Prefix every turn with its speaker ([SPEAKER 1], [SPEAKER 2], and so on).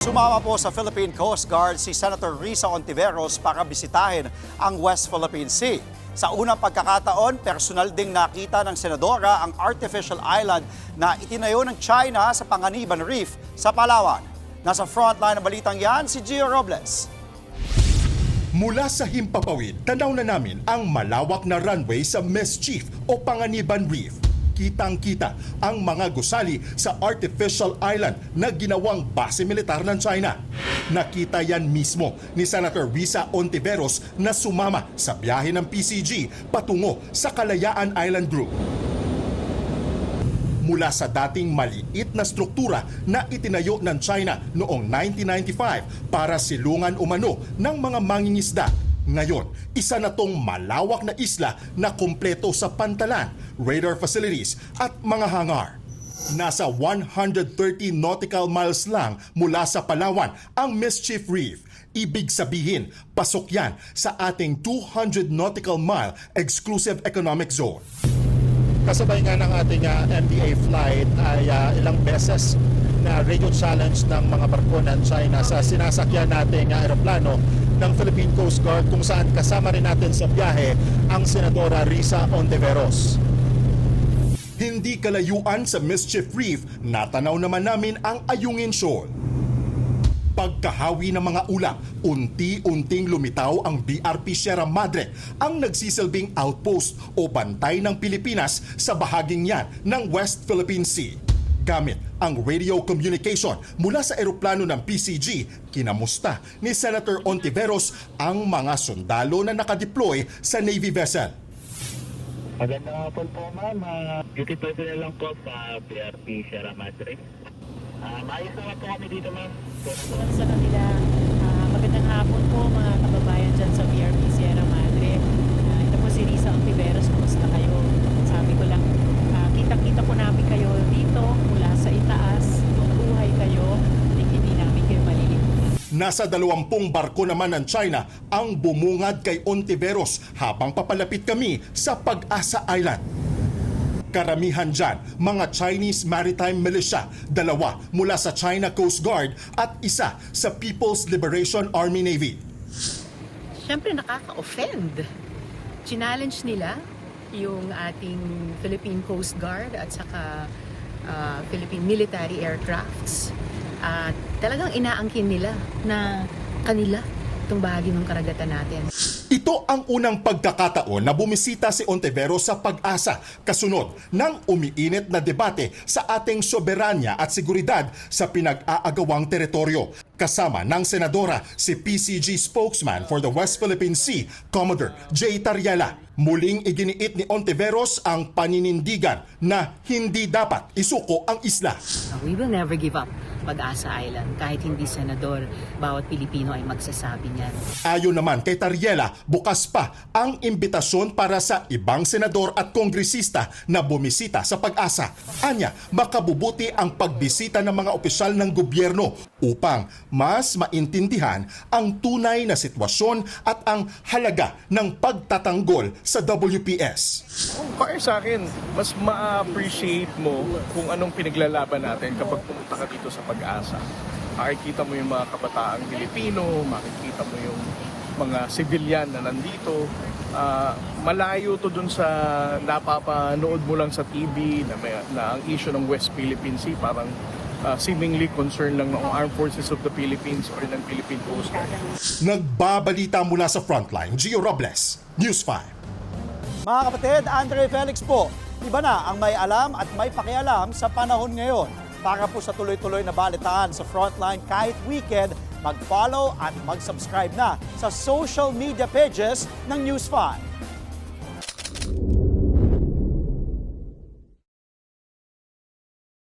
[SPEAKER 1] Sumama po sa Philippine Coast Guard si Senator Risa Hontiveros para bisitahin ang West Philippine Sea. Sa unang pagkakataon, personal ding nakita ng senadora ang artificial island na itinayo ng China sa Panganiban Reef sa Palawan. Nasa frontline ng balitang yan si Gio Robles.
[SPEAKER 2] Mula sa Himpapawid, tanaw na namin ang malawak na runway sa Mischief o Panganiban Reef. Kitang-kita ang mga gusali sa artificial island na ginawang base militar ng China. Nakita yan mismo ni Senator Risa Hontiveros na sumama sa biyahe ng PCG patungo sa Kalayaan Island Group. Mula sa dating maliit na struktura na itinayo ng China noong 1995 para silungan umano ng mga mangingisda. Ngayon, isa na tong malawak na isla na kumpleto sa pantalan, radar facilities at mga hangar. Nasa 130 nautical miles lang mula sa Palawan ang Mischief Reef. Ibig sabihin, pasok yan sa ating 200 nautical mile exclusive economic zone.
[SPEAKER 3] Kasabay nga ng ating MDA flight ay ilang beses na radio challenge ng mga barko ng China sa sinasakyan nating aeroplano ng Philippine Coast Guard kung saan kasama rin natin sa biyahe ang Senadora Risa Hontiveros.
[SPEAKER 2] Hindi kalayuan sa Mischief Reef, natanaw naman namin ang Ayungin Shoal. Pagkahawi ng mga ulap, unti-unting lumitaw ang BRP Sierra Madre, ang nagsisilbing outpost o bantay ng Pilipinas sa bahaging yan ng West Philippine Sea. Gamit ang radio communication mula sa eroplano ng PCG, kinamusta ni Senator Hontiveros ang mga sundalo na nakadeploy sa Navy vessel.
[SPEAKER 4] Magandang hapon po ma'am, duty personnel lang po sa BRP Sierra Madre. Maayos naman po kami dito ma'am.
[SPEAKER 5] Sa kanila, magandang hapon po mga kababayan dyan sa BRP Sierra Madre. Ito po si Risa Hontiveros, kumusta kayo? Sabi ko lang, kita-kita po namin kayo dito mula sa itaas, buhay kayo, hindi namin kayo malilimutan.
[SPEAKER 2] Nasa 20 barko naman ng China ang bumungad kay Hontiveros habang papalapit kami sa Pag-asa Island. Karamihan dyan, mga Chinese Maritime Militia, 2 mula sa China Coast Guard at isa sa People's Liberation Army Navy.
[SPEAKER 5] Siyempre nakaka-offend. Challenge nila yung ating Philippine Coast Guard at saka Philippine military aircrafts. At talagang inaangkin nila na kanila itong bahagi ng karagatan natin.
[SPEAKER 2] Ito ang unang pagkakataon na bumisita si Hontiveros sa Pag-asa kasunod ng umiinit na debate sa ating soberanya at seguridad sa pinag-aagawang teritoryo. Kasama ng senadora si PCG spokesman for the West Philippine Sea, Commodore J. Tariela. Muling iginiit ni Hontiveros ang paninindigan na hindi dapat isuko ang isla.
[SPEAKER 5] We will never give up Pag-asa Island. Kahit hindi senador, bawat Pilipino ay magsasabi niyan.
[SPEAKER 2] Ayon naman kay Tariela, bukas pa ang imbitasyon para sa ibang senador at kongresista na bumisita sa Pag-asa. Anya, makabubuti ang pagbisita ng mga opisyal ng gobyerno upang mas maintindihan ang tunay na sitwasyon at ang halaga ng pagtatanggol sa WPS.
[SPEAKER 6] Para sa akin, mas ma-appreciate mo kung anong pinaglalaban natin kapag pumunta ka dito sa Pag-asa. Makikita mo yung mga kabataang Pilipino, makikita mo yung mga civilian na nandito. Malayo to dun sa napapanood mo lang sa TV na ang issue ng West Philippine Sea parang seemingly concerned lang ng Armed Forces of the Philippines or ng Philippine Coast Guard.
[SPEAKER 2] Nagbabalita mula sa Frontline, Gio Robles, News 5.
[SPEAKER 1] Mga kapatid, Andre Felix po, iba na ang may alam at may pakialam sa panahon ngayon. Para po sa tuloy-tuloy na balitaan sa Frontline kahit weekend, mag-follow at mag-subscribe na sa social media pages ng News 5.